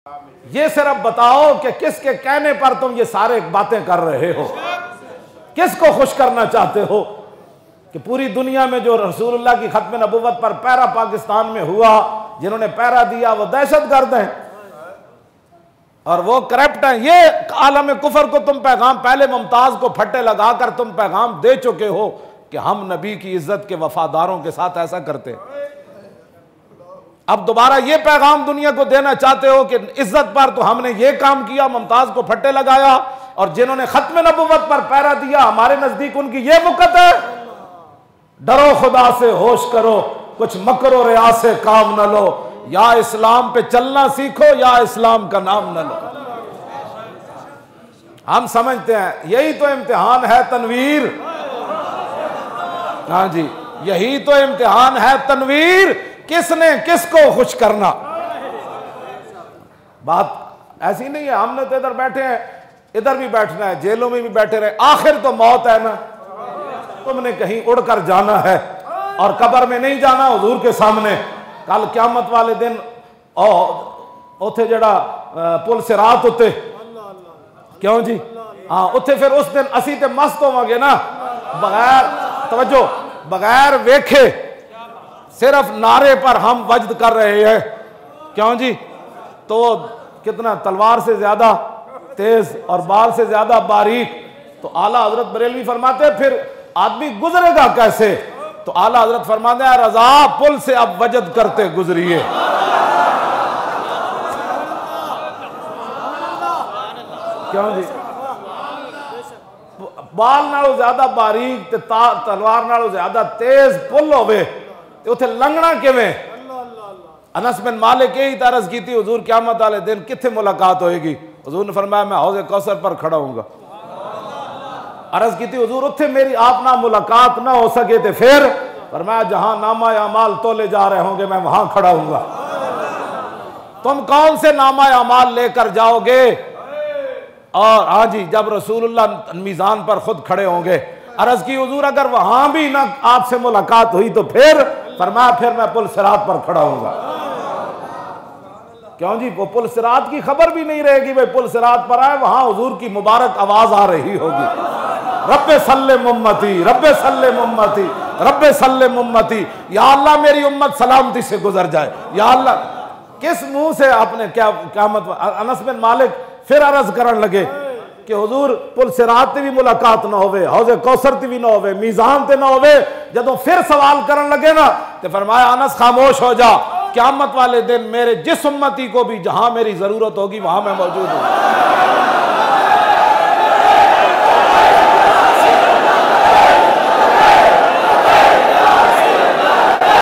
ये सिर्फ बताओ कि किसके कहने पर तुम ये सारे बातें कर रहे हो, किसको खुश करना चाहते हो कि पूरी दुनिया में जो रसूलुल्लाह की खत्म नबुव्वत पर पहरा पाकिस्तान में हुआ, जिन्होंने पहरा दिया वो दहशतगर्द हैं और वो करप्ट हैं। ये आलम कुफर को तुम पैगाम, पहले मुमताज को फट्टे लगाकर तुम पैगाम दे चुके हो कि हम नबी की इज्जत के वफादारों के साथ ऐसा करते हैं। अब दोबारा ये पैगाम दुनिया को देना चाहते हो कि इज्जत पर तो हमने ये काम किया, मुमताज को फट्टे लगाया, और जिन्होंने खत्म नबुव्वत पर पहरा दिया हमारे नजदीक उनकी ये मुकत है। डरो खुदा से, होश करो, कुछ मकरो रिया से काम न लो, या इस्लाम पे चलना सीखो या इस्लाम का नाम न लो। हम समझते हैं यही तो इम्तिहान है तनवीर। हाँ जी, यही तो इम्तिहान है तनवीर, किसने किसको खुश करना। बात ऐसी नहीं है, हमने तो इधर बैठे हैं, इधर भी बैठना है, जेलों में भी बैठे रहे, आखिर तो मौत है ना। तुमने कहीं उड़कर जाना है और कब्र में नहीं जाना, हुजूर के सामने कल क़यामत वाले दिन उथे जड़ा पुल सिरात उत्ते, क्यों जी, हाँ उत्थे फिर उस दिन असी ते मस्त होवांगे ना, बगैर तवज्जो, बगैर वेखे, सिर्फ नारे पर हम वजद कर रहे हैं, क्यों जी, तो कितना तलवार से ज्यादा तेज और बाल से ज्यादा बारीक। तो आला हजरत बरेलवी फरमाते हैं फिर आदमी गुजरेगा कैसे, तो आला हजरत फरमाते हैं रजा पुल से अब वजद करते गुजरिए। क्यों जी, बाल नालों ज्यादा बारीक ते तलवार नालों ज्यादा तेज पुल होवे ते उथे लंघना किवें। अनस बिन मालिक यही तरस की थी, हुजूर क़यामत वाले दिन किथे मुलाकात होएगी। हुजूर ने फरमाया मैं हौज़े कौसर पर खड़ा हूंगा। अर्ज की थी हुजूर उत्थे मेरी आप ना मुलाकात ना हो सके थे, फिर फरमाया जहां नामा अमाल तोले जा रहे होंगे मैं वहां खड़ा हूंगा। तुम कौन से नामा अमाल लेकर जाओगे? और हाँ जी, जब रसूलुल्लाह मीज़ान पर खुद खड़े होंगे। अर्ज की हुजूर अगर वहां भी ना आपसे मुलाकात हुई तो फिर फरमाया फिर मैं पुल सिरात पर खड़ा हूंगा। क्यों जी, वो पुल सिरात की खबर भी नहीं रहेगी, भाई पुल सिरात पर आए, वहां हुजूर की मुबारक आवाज आ रही होगी, रब्बे सल्ले मुम्मती, रब्बे सल्ले मुम्मती, रब्बे सल्ले मुम्मती, या अल्लाह मेरी उम्मत सलामती से गुजर जाए, या अल्लाह। किस मुंह से आपने क्या क़यामत। अनस बिन मालिक फिर अर्ज करन लगे कि हुजूर पुल सिरात भी मुलाकात ना होवे, हौज़े कौसर भी ना होवे, मीज़ान ते ना होवे। जदों फिर सवाल करन लगे ना तो फरमाया अनस खामोश हो जा, क़यामत वाले दिन मेरे जिस उम्मती को भी जहां मेरी जरूरत होगी वहां मैं मौजूद हूं।